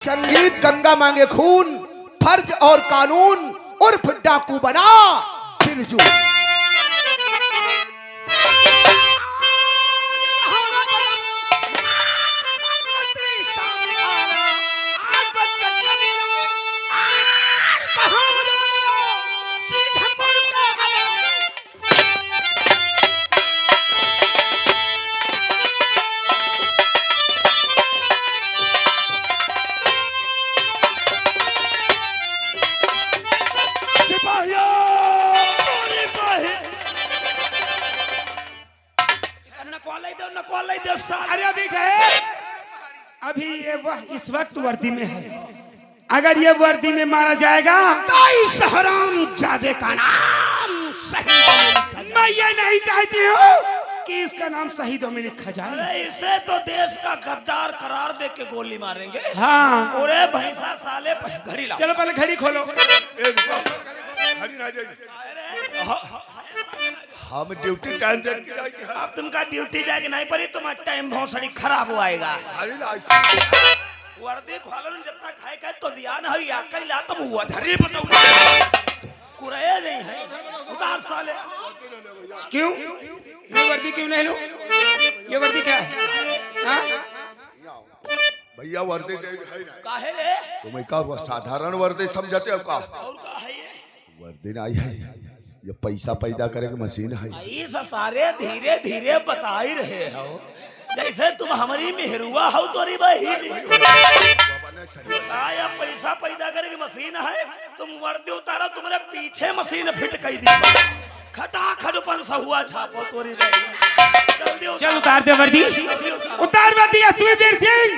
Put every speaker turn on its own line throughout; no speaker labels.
संगीत गंगा मांगे खून, फर्ज और कानून, उर्फ डाकू बना बिरजू।
अरे अभी है, अभी ये वह इस वक्त वर्दी में है। अगर ये वर्दी में मारा जाएगा तो इस हरामजादे का नाम शहीद। मैं ये नहीं चाहती हूँ कि इसका नाम शहीदों में लिखा जाए।
अरे इसे तो देश का गद्दार करार दे के गोली मारेंगे।
हाँ,
अरे भैंसा साले घड़ी लाओ।
चलो पहले घड़ी खोलो।
घड़ी ना जाएगी, हम ड्यूटी टाइम देख के जाएगी।
अब तुमका ड्यूटी जाएगी नहीं पड़ी, तुम्हारा टाइम बहुत सारी खराब हो आएगा। वर्दी खोलो न, जितना खाए खाए तो दिया ना या कई ला तुम हुआ धरी बचाओ कुरैया नहीं है। उतार साले।
क्यों ये वर्दी क्यों नहीं लो? ये वर्दी क्या है? हाँ?
भैया वर्दी है ना,
काहे रे?
तुम्हें का साधारण वर्दी समझते हो का?
और का है ये?
वर्दी नहीं है, ये पैसा पैदा करे की मशीन है।
ऐसा सारे धीरे धीरे बता ही रहे हो, जैसे तुम हमारी मेहरुआ हो तो बताया पैसा पैदा करे की मशीन है। तुम वर्दी उतारा, तुम्हारे पीछे मशीन फिट कर दी, खटाखट पंसा हुआ छापो तोरी रही।
चल उतार दे वर्दी, उतार वर्दी एसवीबीर सिंह।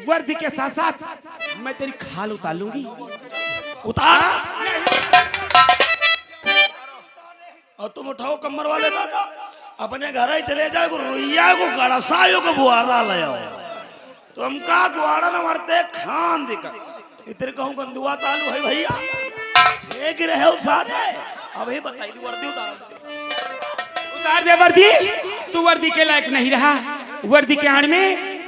वर्दी के साथ साथ मैं तेरी खाल उतार लूंगी।
उतार और तुम उठाओ कमर वाले दादा, अपने घर ही चले जाओ, रुइया को गड़सायो को बुआरा ले आओ। तुमका गुआड़ा न मरते खान दिखा इतने कहूँ गंदुआ तालू है भैया, एक रहे हो सारे। अभी बताई दी वर्दी
उतार दे वर्दी। तू वर्दी के लायक नहीं रहा। वर्दी के आड़ में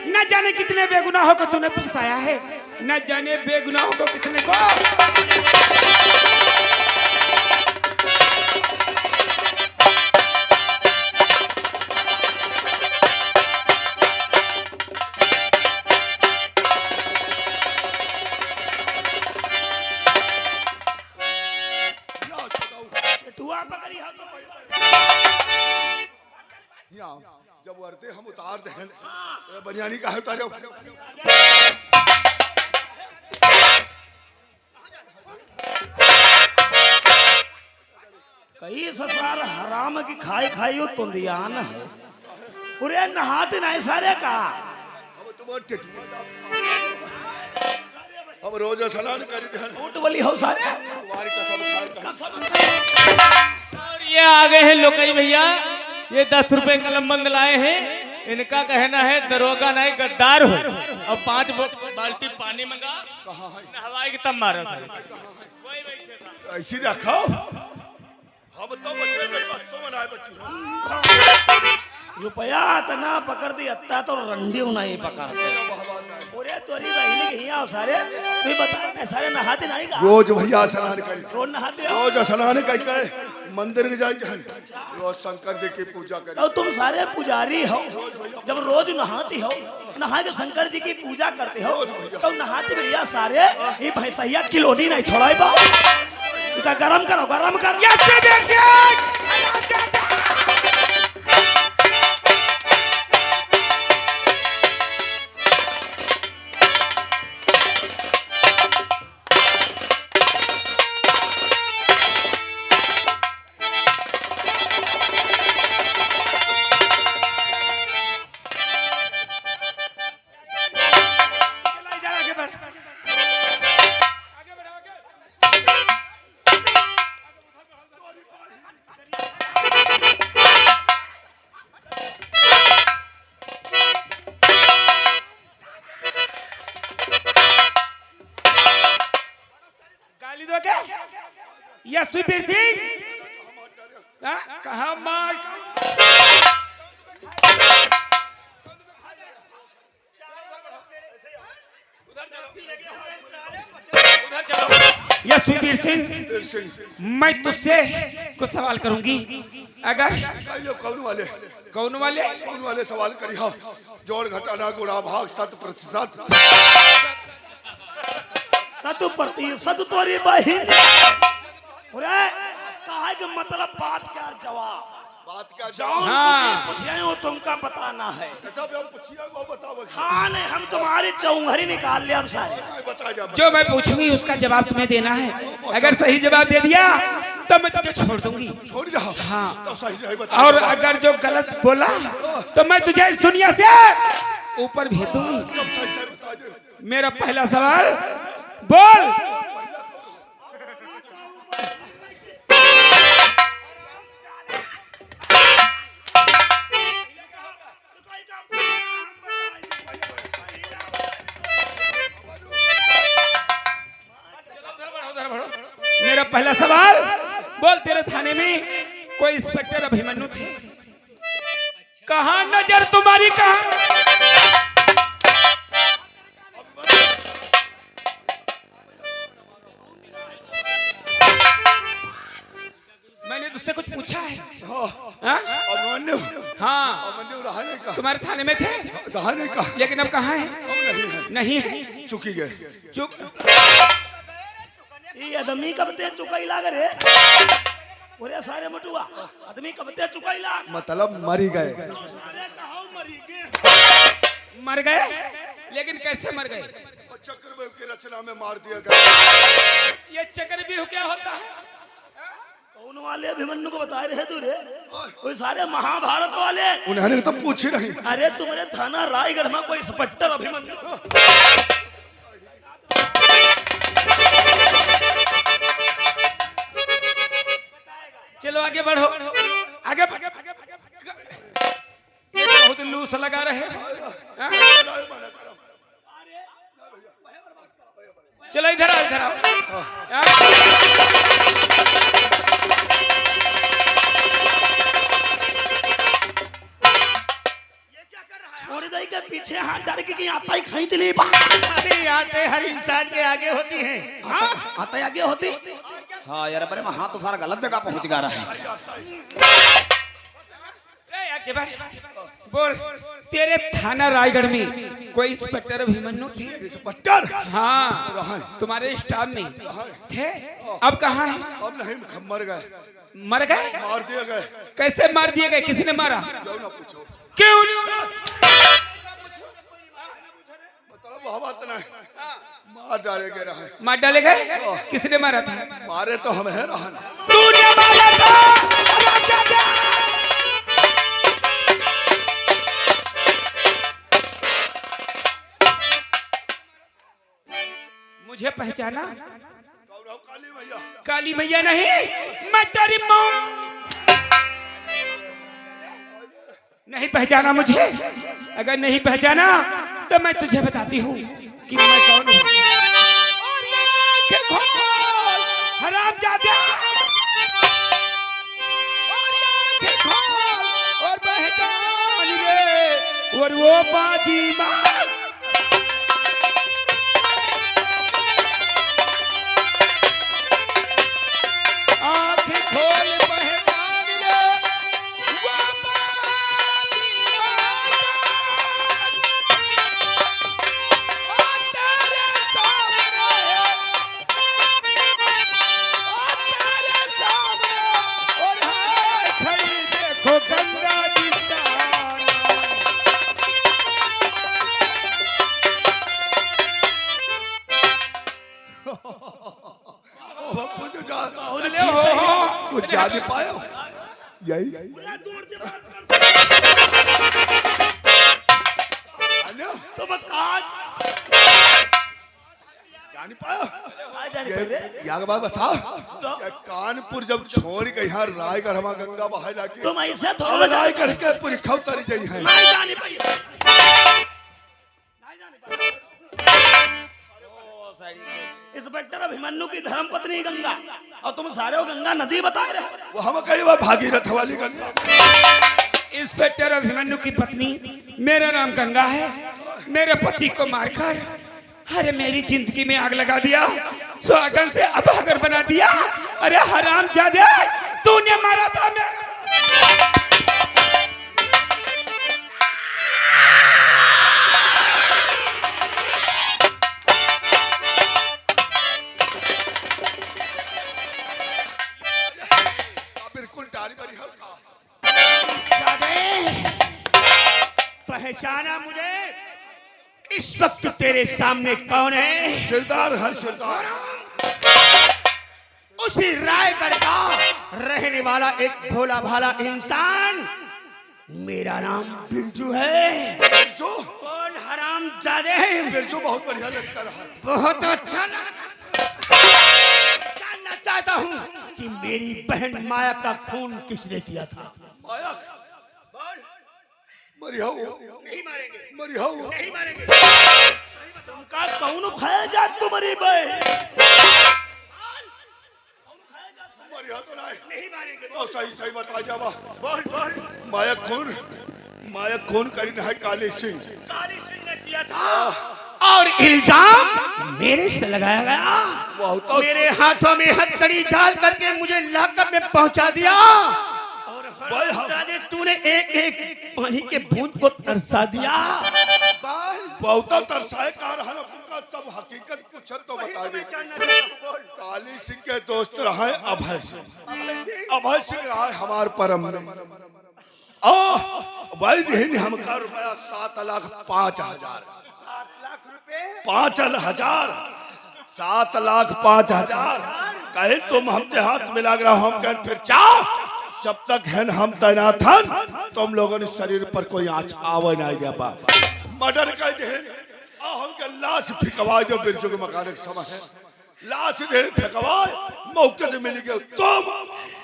न जाने कितने बेगुनाहों को तूने फंसाया है, न जाने बेगुनाहों को कितने को।
जब वर्दी हम उतार दे बनियानी का उतारे
कई ससार हराम की खाई खाई हो तुंदियान है। पूरे नहाते नहीं सारे का।
अब रोज स्नान करी थे,
ऊट वाली हो सारे
तुम्हारी कसम खाए।
और ये आ गए हैं लोकई भैया, ये 10 रुपए कलमबंद लाए हैं। इनका कहना है दरोगा नहीं गद्दार हो, और 5 बाल्टी पानी मंगा नहवाई के तब मारो।
ऐसी रखो, हम तो बच्चे बच्चों बनाए बच्ची
रुपया इतना पकड़ दी अत्ता तो रंडी नहीं पकड़ते। पूरे तोरी बहन के यहाँ सारे तू बता सारे नहाते नहीं का?
रोज भैया स्नान करी,
रोज नहाते हो?
रोज स्नान करके मंदिर के जाए, रोज शंकर जी की पूजा करें।
तो तुम सारे पुजारी हो, जब रोज नहाती हो, नहा के शंकर जी की पूजा करते हो, तो नहाते भैया सारे ये भैंसैया किलोनी नहीं छोड़ा इतना गरम करो, गरम कर।
एसवीबीर सिंह कहा मार उधर चलो।
उधर चलो।
यस वीर सिंह,
वीर सिंह
मैं तुझसे कुछ सवाल करूंगी। अगर
कई लोग कौन वाले
कौन वाले
सवाल करी हा जोड़ घटाना गुणा भाग 100%।
सत तोरी बहिन कहा के मतलब बात क्या जवाब
बात क्या
जौन
हाँ।
पूछे हो तुमका बताना है।
अच्छा हम पूछिए वो बताओ।
हाँ नहीं हम तुम्हारी चौंघरी निकाल ले हम सारे।
बता जा
जो मैं पूछूंगी उसका जवाब तुम्हें देना है। अगर सही जवाब दे दिया तो मैं तुझे छोड़ दूंगी।
छोड़ जा।
हाँ।
तो सही बता।
और अगर जो गलत बोला तो मैं तुझे इस दुनिया से ऊपर भेज दूंगी।
सब सही बता दे।
मेरा पहला सवाल बोल। मेरा पहला सवाल बोल, तेरे थाने में कोई इंस्पेक्टर अभिमन्यु थे? कहां नजर तुम्हारी कहां? मैंने तुझसे कुछ पूछा है? हाँ?
अभिमन्यु
हाँ,
अभिमन्यु रहने का
तुम्हारे थाने में थे
रहने का
लेकिन अब कहाँ है?
अब नहीं है
नहीं है।
चुकी गए।
चुप।
ये आदमी कब ते चुकाई लाग रे ओरे सारे मटुआ आदमी कब ते चुकाई लाग
मतलब मरी गए।
तो सारे कहो मरी गए।
मर गए लेकिन कैसे मर गए?
चक्रव्यूह की रचना में मार दिया गया।
ये चक्रव्यूह क्या होता है?
कौन वाले अभिमन्यु को बता रहे तू रे? कोई सारे महाभारत वाले।
उन्होंने तो पूछी नहीं।
अरे तुम्हारे थाना रायगढ़ में कोई इंस्पेक्टर अभिमन्यु।
चलो आगे बढ़ो, आगे ये बहुत लूस लगा रहे हाँ? चलो इधर आओ, इधर आओ।
छोड़ दे के पीछे हाथ डाल के कहीं आता ही खाई चली बा।
अरे आते हर इंसान के आगे होती है।
आता आगे होती। हाँ यार पर हाथ तो सारा गलत जगह पहुंच गा रहा है।
आगे बढ़। बोल, तेरे थाना रायगढ़ में कोई इंस्पेक्टर अभिमन्यु थे?
इंस्पेक्टर
हाँ, तुम्हारे स्टाफ में थे। अब कहाँ है?
अब नहीं मर गए।
मर गए?
मार दिए गए।
कैसे मार दिए गए? किसी ने मारा?
क्यों ना पूछो।
क्यों?
मतलब हवा तो नहीं मार डाले गए रहे।
मार डाले गए? किसने मारा था?
मारे तो हम है रहन।
तूने मारा था। मुझे पहचाना?
गौरव काली मैया।
काली मैया नहीं, मैं तेरी माँ। नहीं पहचाना मुझे? अगर नहीं पहचाना तो मैं तुझे बताती हूँ कि मैं कौन हूँ। और ये आंखें खोल, हरामजादा। और ये आंखें खोल और पहचान ले, और वो बाजी मार। आंखें खोल पहचान ले, वो बाजी मार। और तेरे सामने, और तेरे सामने, और हाय खड़ी देखो गंगा जिसका नाम।
मुझे जा
अरे हो।
कुछ जा नहीं पाया। यही
तो मैं कहा
जा नहीं पाया।
आ जाने पहले।
याग बात बता। ये कानपुर जब छोड़ के यहाँ रायगढ़ हमारा गंगा बहाय लगी
तुम ऐसे
और
थोड़ा
रायगढ़ के पूरी खौतरी जाई है।
नहीं जाने पाई। नहीं जाने पाई। ओ साड़ी के इंस्पेक्टर अभिमन्यु की धर्मपत्नी गंगा और तुम सारे गंगा नदी बता रहे हो।
वो हम कही वो भागीरथ वाली गंगा।
इंस्पेक्टर अभिमन्यु की पत्नी, मेरा नाम गंगा है। मेरे पति को मारकर अरे मेरी जिंदगी में आग लगा दिया, सुहागन से अभागन बना दिया। अरे हरामजादे, तूने मारा था मैं।
बिल्कुल डारी बरी हो।
पहचाना मुझे? इस वक्त तेरे सामने कौन है?
सरदार है सरदार।
उसी रायगढ़ का रहने वाला एक भोला भाला इंसान। मेरा नाम बिरजू है।
बिरजू?
कौन हरामजादे है?
बिरजू बहुत बढ़िया लड़का रहा।
बहुत अच्छा जानना चाहता हूँ कि मेरी बहन माया का खून किसने किया था?
माया मरिया
नहीं मारेंगे,
मरिया
नहीं मारेंगे।
तुमका कौन खाया जात तुम्हारी बहन?
मरिया तो
नहीं मारेंगे।
तो सही सही बता जावा।
बोल बोल।
माया खून करी है काली सिंह।
काली सिंह ने किया था और इल्जाम मेरे से लगाया गया।
बहुत तो
मेरे हाथों में हथकड़ी डाल करके मुझे लाकअप में पहुंचा दिया।
भाई
राजे तूने एक एक पानी के बूंद को तरसा दिया।
बहुत तरसाए कहा रहा ना, तुमका सब हकीकत पूछत तो बता दे। काली सिंह के दोस्त रहा है अभय सिंह। अभय सिंह रहा है हमार परम में। भाई नहीं हमका रुपया 7,05,000। 5,000 7,05,000 कहे तुम हमसे हाथ मिला रहा। हम कहें फिर चाओ, जब तक है हम तैनात हन तुम लोगों ने शरीर पर कोई आँच आवे नहीं जापा। मर्डर कर दे हम के लाश फिकवा दो। बिरजू के मकान के समय है लाश दे फेंकवा मौके से मिल गया। तुम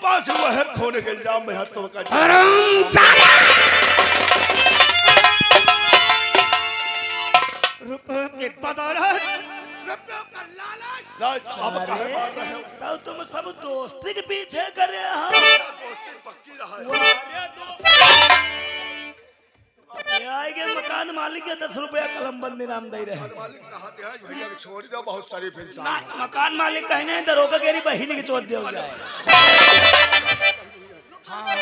पास हुआ है खोने के इल्जाम में है तुम का।
रुपयों के बदौलत, रुपयों का लालच।
अब काहे मार रहे हो?
तो तुम सब दोस्ती के पीछे कर रहे हो।
दोस्ती पक्की रहा है।
ये आएंगे मकान मालिक के 10 रुपया कलम बंदी नाम दे रहे हैं।
मालिक कहा थे भैया को छोड़ दो, बहुत सारे इंसान
ना मकान मालिक कहने दरोगा केरी बहिनी की चोट दे जाए। हाँ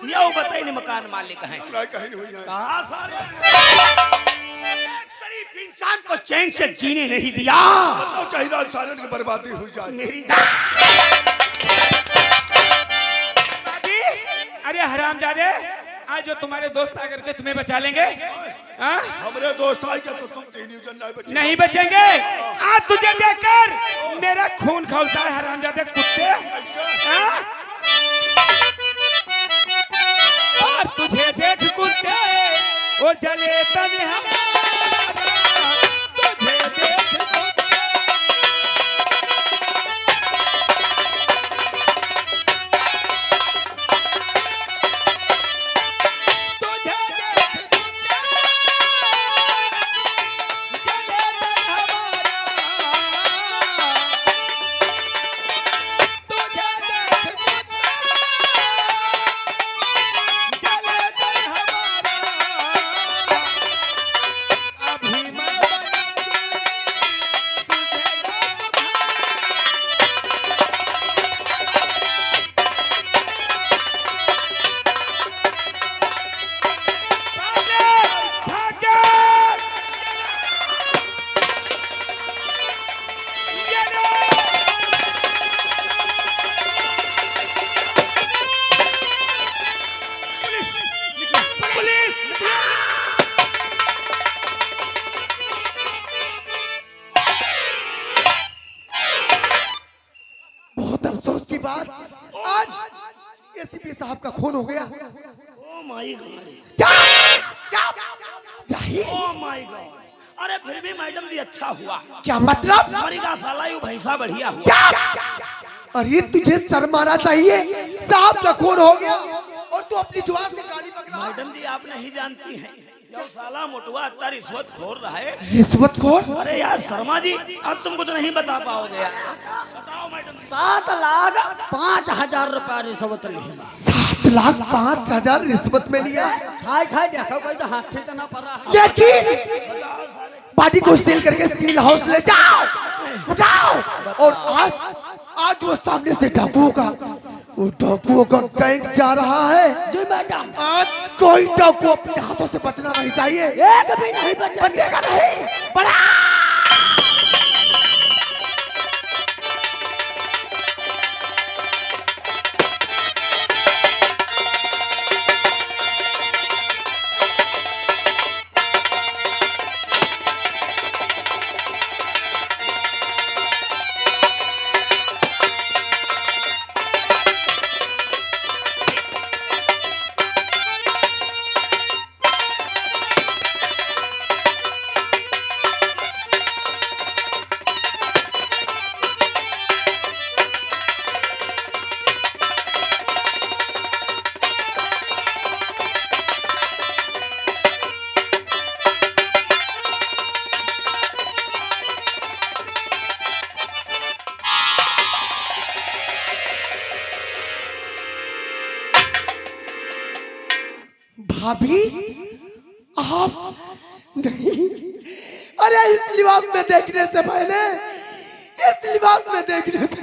ये बताई नहीं मकान मालिक है
कहीं हुई है।
कहाँ सारे
एक शरीफ इंसान को चैन से जीने नहीं दिया।
बताओ चाहिए सारे की बर्बादी हुई जाए।
मेरी अरे हरामजादे, आज जो तुम्हारे दोस्त आकर के तुम्हें बचा लेंगे।
हमारे दोस्त आए क्या तो तुम तीन
नहीं बचेंगे। आज तुझे देखकर मेरा खून खौलता है हरामजादे कुत्ते। और तुझे देख कुत्ते वो जले तन हमारा, तुझे देख कुत्ते। तुझे देख कुत्ते जले तन हमारा, तुझे देख कुत्ते जले तन हमारा। अभी मैं बना दूं तुझे
बहुत अफसोस की बात, आज एसीपी साहब का खून हो गया।
ओ माय गॉड,
जाहिर
ओ माय गॉड। अरे फिर भी मैडम जी अच्छा हुआ।
क्या मतलब?
मरी का साला यू भैंसा बढ़िया हुआ।
अरे तुझे शर्म आना चाहिए, साहब का खून हो गया और तू अपनी जुबान से गाली बक रहा है।
मैडम जी आप नहीं जानती हैं, यो साला मोटुआ इतना रिश्वत खोर रहा है।
रिश्वत खोर?
अरे यार शर्मा जी अब तुम कुछ नहीं बता पाओगे यार। बताओ मैडम जी।
7,05,000 रुपया रिश्वत ली।
7,05,000 रिश्वत में लिया?
खाए खाए देखो कोई तो हाथी तो ना पड़ रहा है।
लेकिन
बताओ साले
बॉडी को सेल करके स्टील हाउस ले जाओ, उठाओ। और आज वो सामने से डाकुओं का गैंग जा रहा है।
जी मैडम।
आज कोई डाकू अपने हाथों से बचना नहीं चाहिए।
एक भी नहीं
बचेगा नहीं। बड़ा भाभी, आप नहीं। अरे इस लिबास में देखने से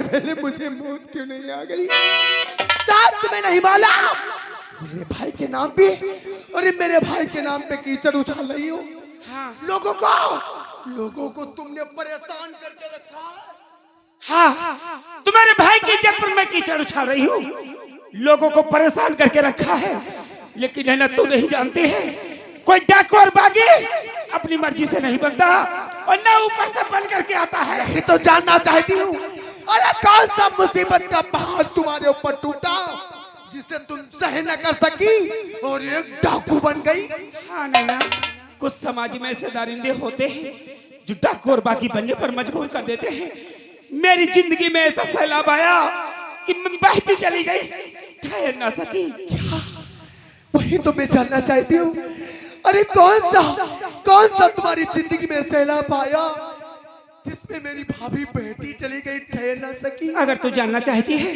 पहले मुझे मौत क्यों नहीं आ गई? साथ तुम्हें नहीं मालूम मेरे भाई के नाम पे, अरे मेरे भाई के नाम पे कीचड़ उछाल रही हो। लोगों को तुमने परेशान करके रखा।
हाँ, तुम्हारे भाई की इज्जत पर मैं कीचड़ उछाल रही हूँ, लोगों को परेशान करके रखा है। लेकिन है ना, तू नहीं जानती है, कोई डाकू और बागी अपनी मर्जी से नहीं बनता और ना ऊपर से बन करके आता है।
यही तो जानना चाहती हूँ। अरे कौन सा मुसीबत का पहाड़ तुम्हारे ऊपर टूटा जिसे तुम सह न कर सकी और एक डाकू बन गई?
हाँ नैना, कुछ समाज में ऐसे दारिंदे होते हैं जो डाकू और बागी बनने पर मजबूर कर देते हैं। मेरी जिंदगी में ऐसा सैलाब आया कि मैं बहती चली गई, ठहर ना सकी।
वही तो मैं जानना चाहती हूँ। अरे कौन सा तुम्हारी जिंदगी में सैलाब आया जिसमें मेरी भाभी बहती चली गई, ठहर ना सकी?
अगर तू जानना चाहती है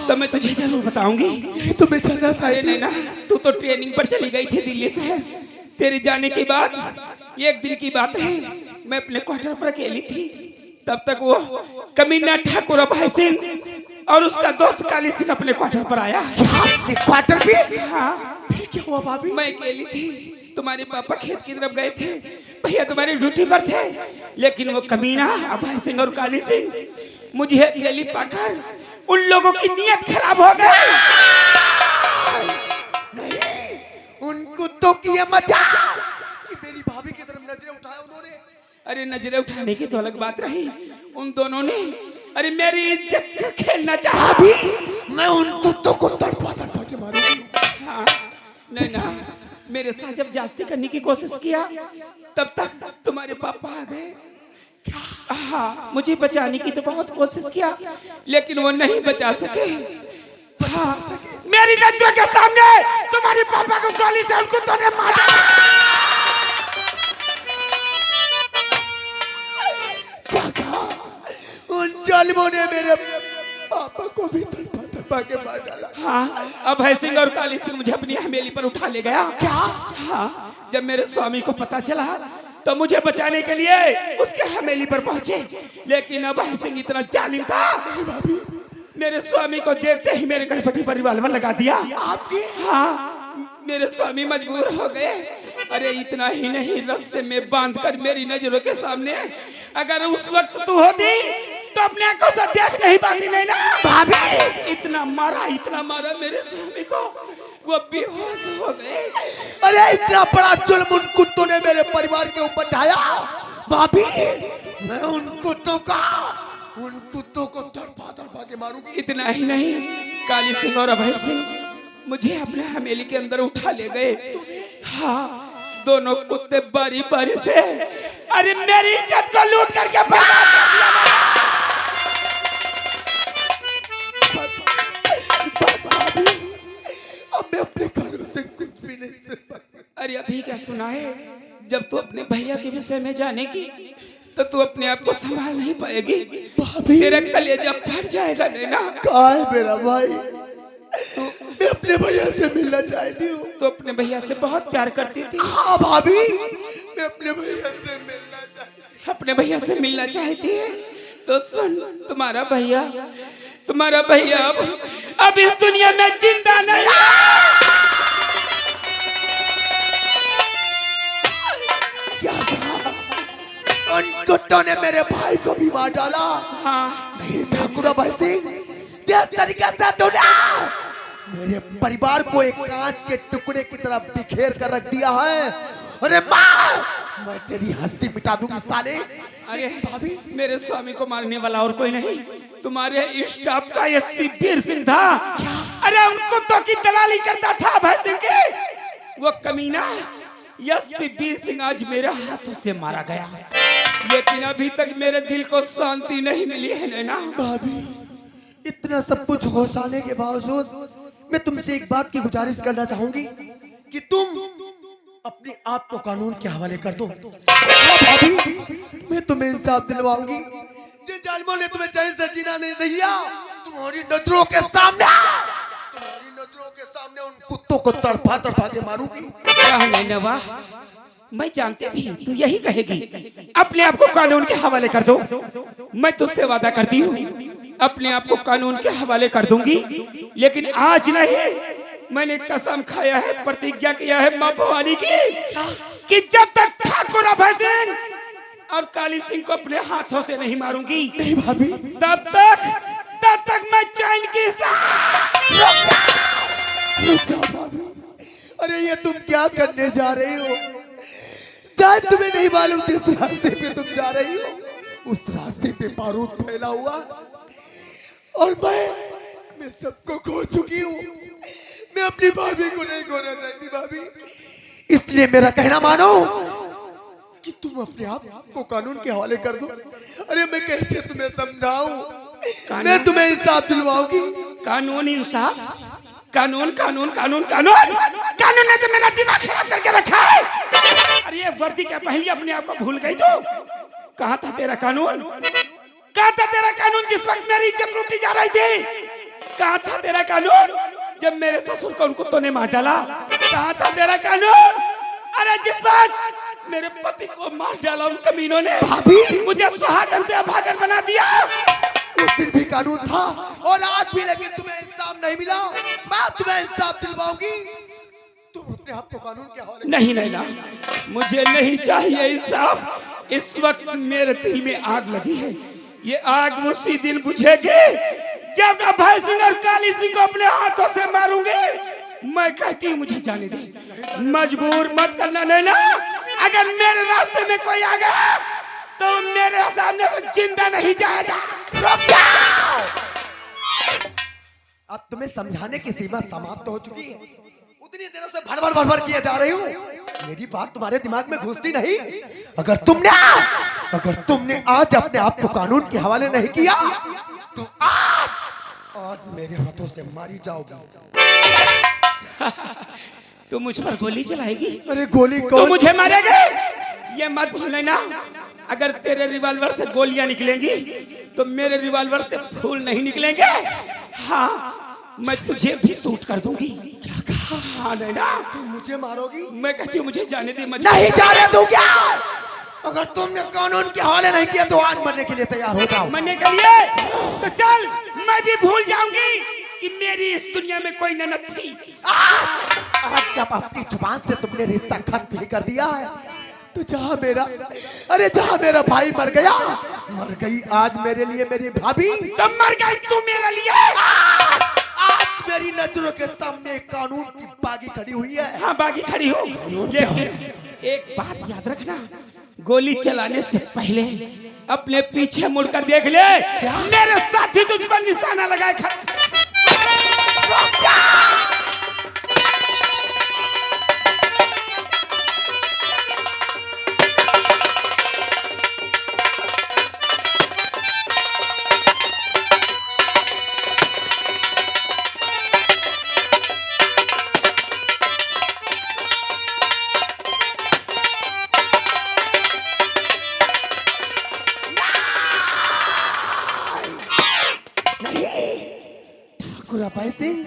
तो मैं तुझे जरूर बताऊंगी।
यही तो मैं जानना चाहती हूँ।
नैना, तू तो ट्रेनिंग पर चली गई थी दिल्ली से। तेरे जाने के बाद एक दिन की बात है, मैं अपने क्वार्टर पर अकेली थी। तब तक वो कमीना ठाकुर अभय सिंह और उसका दोस्त काली सिंह अपने क्वार्टर पर आया।
क्वार्टर पे?
हाँ।
फिर क्या हुआ भाभी?
मैं अकेली थी, तुम्हारे पापा खेत की तरफ गए थे, भैया तुम्हारी ड्यूटी पर थे। लेकिन वो कमीना अभय सिंह और काली सिंह मुझे अकेली पाकर उन लोगों की नीयत खराब हो गई।
नहीं, उन कुत्तों की ये मजाल कि मेरी भाभी की तरफ नजरें उठाए उन्होंने।
अरे नजरें उठाने की तो अलग बात रही, उन दोनों ने अरे मेरी इज्जत से खेलना चाहा।
अभी मैं उन कुत्तों को तड़पा के मारूंगी।
हाँ, नहीं ना, मेरे साथ जब जास्ती करने की कोशिश किया तब तक तुम्हारे पापा आ गए। हाँ, मुझे बचाने की तो बहुत कोशिश किया लेकिन वो नहीं बचा सके। हाँ, मेरी नजरों के सामने तुम्हारे पापा को गोली से उनको तो ने मारा।
उन जालिमों ने मेरे पापा को भी तड़पा के मार डाला।
हाँ, अभय सिंह और काली सिंह मुझे अपनी हवेली पर उठा ले गया।
क्या?
हाँ, जब मेरे स्वामी को पता चला तो मुझे बचाने के लिए उसके हवेली पर पहुंचे। लेकिन अभय सिंह इतना जालिम था, मेरे स्वामी को देखते ही मेरे गणपति पर रिवाल्वर लगा दिया।
आपकी?
हाँ, मेरे स्वामी मजबूर हो गए। अरे इतना ही नहीं, रस्से में बांधकर मेरी नजरों के सामने, अगर उस वक्त तू होती तो अपने आंखों से देख नहीं पाती। नहीं ना भाभी, इतना मारा मेरे स्वामी को, वो बेहोश हो गए।
अरे इतना बड़ा जुल्म उन कुत्तों ने मेरे परिवार के ऊपर ढाया। भाभी, मैं उन कुत्तों को तड़पा के मारूंगी।
इतना ही नहीं, काली सिंह और अभय सिंह मुझे अपने हवेली के अंदर उठा ले गए। हाँ, दोनों कुत्ते बारी बारी से अरे मेरी इज्जत को लूट करके बर्बाद कर दिया।
बस भाभी, अब मैं अपने कानों से कुछ भी नहीं सुन पाऊंगा।
अरे अभी क्या सुना है, जब तू अपने भैया के विषय में जानेगी तो तू अपने आप को संभाल नहीं पाएगी।
भाभी,
तेरा कलेजा फट जाएगा। नैना,
कहाँ है मेरा भाई? मैं अपने भैया से मिलना चाहती हूँ।
तो अपने भैया से बहुत प्यार करती थी।
हाँ भाभी, मैं अपने भैया से मिलना चाहती।
अपने भैया से मिलना चाहती है तो सुन, तुम्हारा भैया अब इस दुनिया में जिंदा नहीं।
क्या कहा? उन कुत्तों ने मेरे भाई को भी मार डाला।
हाँ
नहीं ठाकुर भाई सिंह, जिस तरीके से तूने मेरे परिवार को एक कांच के टुकड़े की तरह बिखेर कर रख दिया है, अरे मार, मैं तेरी हस्ती मिटा दूंगी साले।
अरे भाभी, मेरे स्वामी को मारने वाला और कोई नहीं, तुम्हारे स्टाफ का एसपी वीर सिंह था। अरे उनको तो की दलाली करता था भय सिंह के। वो कमीना एसपी वीर सिंह आज मेरे हाथों से मारा गया, लेकिन अभी तक मेरे दिल को शांति नहीं मिली है नैना।
भाभी, इतना सब कुछ होश आने के बावजूद मैं तुमसे एक बात की गुजारिश करना चाहूंगी कि तुम अपने आप को कानून के हवाले कर दो। हाँ भाभी, मैं तुम्हें इंसाफ दिलवाऊंगी। जिन जालिमों ने तुम्हें चैन से जीना नहीं दिया, तुम्हारी नजरों के सामने उन कुत्तों को तड़फा तड़फा के मारूंगी।
वाह, मैं जानती थी तू यही कहेगी, अपने आप को कानून के हवाले कर दो। मैं तुझसे वादा करती हूँ, अपने आप को कानून के हवाले कर दूंगी, लेकिन आज नहीं। मैंने कसम खाया है, प्रतिज्ञा किया है मां भवानी की कि जब तक ठाकुर अभय सिंह और काली सिंह को अपने हाथों से नहीं मारूंगी,
नहीं भाभी,
तब तक मैं चैन की सांस।
रुक जाओ भाभी, अरे ये तुम क्या करने जा रही हो? शायद तुम्हें नहीं मालूम जिस रास्ते पे तुम जा रही हो, उस रास्ते पे बारूद फैला हुआ, और मैं सबको खो चुकी हूँ। मैं अपनी भाभी को नहीं खोना चाहती भाभी, इसलिए मेरा कहना मानो कि तुम अपने आप को कानून के हवाले कर दो। अरे मैं कैसे तुम्हें समझाऊं? मैं तुम्हें इंसाफ दिलवाऊंगी।
कानून, इंसाफ, कानून कानून कानून कानून कानून ने तो मेरा दिमाग खराब करके रखा है। अरे ये वर्दी क्या पहली अपने आप को भूल गई तो? कहाँ था तेरा कानून? कहाँ था तेरा कानून जिस वक्त मेरी इज्जत लूटी जा रही थी? कहाँ था तेरा कानून जब मेरे ससुर को उन कुत्तों ने मार डाला? कहाँ था तेरा कानून? अरे जिस वक्त मेरे पति को मार डाला उन कमीनों ने,
भाभी,
मुझे सुहागन से अभागन बना दिया।
उस दिन भी कानून था और आज भी, लेकिन तुम्हें इंसाफ नहीं मिला। मैं तुम्हें इंसाफ दिलवाऊंगी। तुम अपने आप को कानून के हवाले।
नहीं नैना, मुझे नहीं चाहिए इंसाफ। इस वक्त मेरे दिल में आग लगी है, ये आग उसी दिन बुझेगी जब अभय सिंह और काली सिंह को अपने हाथों से मारूंगे। मैं कहती हूँ मुझे जाने दे, मजबूर मत करना नैना। अगर मेरे रास्ते में कोई आ गया तो मेरे सामने से जिंदा नहीं जाएगा।
रुक जाओ! अब तुम्हें समझाने की सीमा समाप्त हो चुकी है। उतनी देरों से भड़बड़ किए जा रही हूँ, मेरी बात तुम्हारे दिमाग में घुसती नहीं। अगर तुमने आज अपने आप को कानून के हवाले नहीं किया तो आज मेरे हाथों से मारी जाओगी।
तू मुझ पर गोली चलाएगी?
अरे गोली
तू
कौन?
मुझे मारेगी? ये मत भूल लेना, अगर तेरे रिवॉल्वर से गोलियां निकलेंगी तो मेरे रिवॉल्वर से फूल नहीं निकलेंगे। हाँ, मैं तुझे भी शूट कर दूंगी।
क्या कहा?
हाँ नैना,
तुम मुझे मारोगी?
मैं कहती हूँ मुझे जाने दे।
नहीं जाने दूंगा। अगर तुमने कानून के हवाले नहीं किया तो आज मरने के लिए तैयार हो जाओ।
मरने के लिए? तो चल, मैं भी भूल जाऊंगी कि मेरी इस दुनिया में कोई ननद थी।
आज जब अपनी जुबान से तुमने रिश्ता खत्म भी कर दिया है तो जहाँ मेरा भाई मर गई आज मेरे लिए मेरी भाभी।
तब मर गई तू मेरे लिए।
आज मेरी नजरों के सामने कानून की बागी खड़ी हुई है।
हाँ, बागी खड़ी हो, लेकिन एक बात याद रखना, गोली चलाने से पहले अपने पीछे मुड़कर देख ले। मेरे साथी तुझ पर निशाना लगाए खड़े।
अभय सिंह,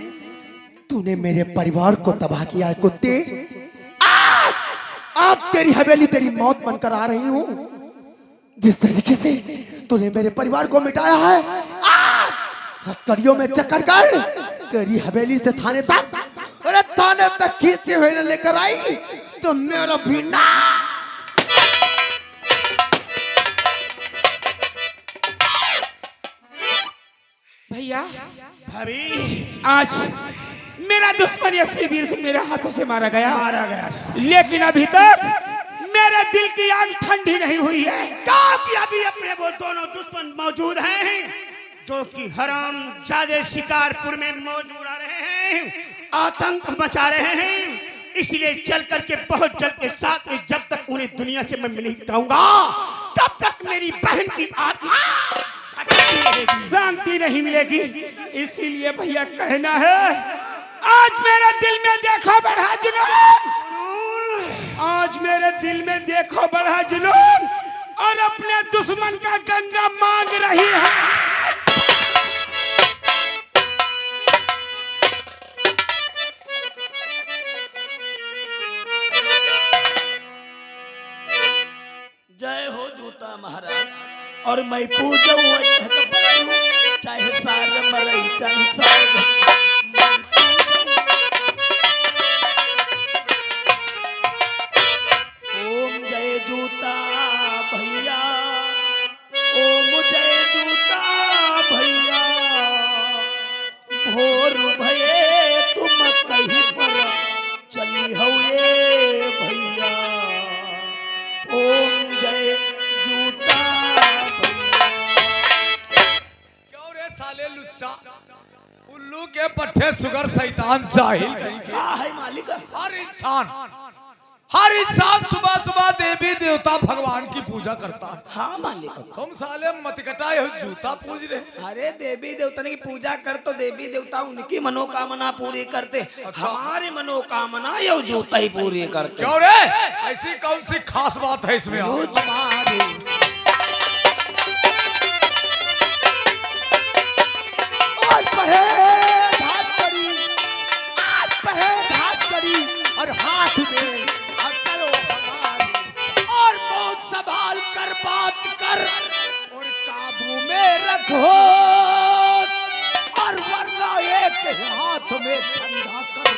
तूने मेरे परिवार को तबाह किया है कुत्ते। आज तेरी हवेली तेरी मौत बनकर आ रही हूँ। जिस तरीके से तूने मेरे परिवार को मिटाया है, आज हथकड़ियों में चक्कर कर तेरी हवेली से थाने तक, अरे थाने तक खींचते हुए न लेकर आई तो मेरा भी ना।
भैया भाभी, आज मेरा दुश्मन एसपी वीर सिंह मेरे हाथों से मारा गया, लेकिन अभी तक मेरे दिल की आग ठंडी नहीं हुई है।
क्योंकि अभी अपने वो दोनों दुश्मन मौजूद हैं जो कि हराम जादे शिकारपुर में मौज उड़ा रहे हैं, आतंक मचा रहे हैं। इसलिए चल करके बहुत जल्द के साथ में जब तक उन्हें दुनिया से मैं नहीं हटाऊंगा तब तक मेरी बहन की आत्मा
शांति नहीं मिलेगी। इसीलिए भैया कहना है, आज मेरे दिल में देखो बढ़ा जुनून, आज मेरे दिल में देखो बढ़ा जुनून, और अपने दुश्मन का गंगा मांग रही है।
जय हो जूता महाराज, और मैं पूजा चाहे सार मरई चाहे सार ओम जय जूता भैया, ओम जय जूता भैया, भोर भये तुम कहीं पर चली हो ये भैया, ओम जय जूता
साले लुच्चा उल्लू के पट्टे सुगर शैतान जाहिल
क्या है मालिक।
हर इंसान सुबह सुबह देवी देवता भगवान की पूजा करता है।
हाँ मालिक।
तुम साले मत कटाए हो जूता पूज रहे।
अरे देवी देवता की पूजा कर तो देवी देवता उनकी मनोकामना पूरी करते। अच्छा। हमारी मनोकामना ये जूता ही पूरी करते।
क्यों रे, ऐसी कौन सी खास बात है इसमें?
और हाथ में करो हमारी, और बहुत संभाल कर बात कर, और काबू में रखो, और वरना एक हाथ में ठंडा कर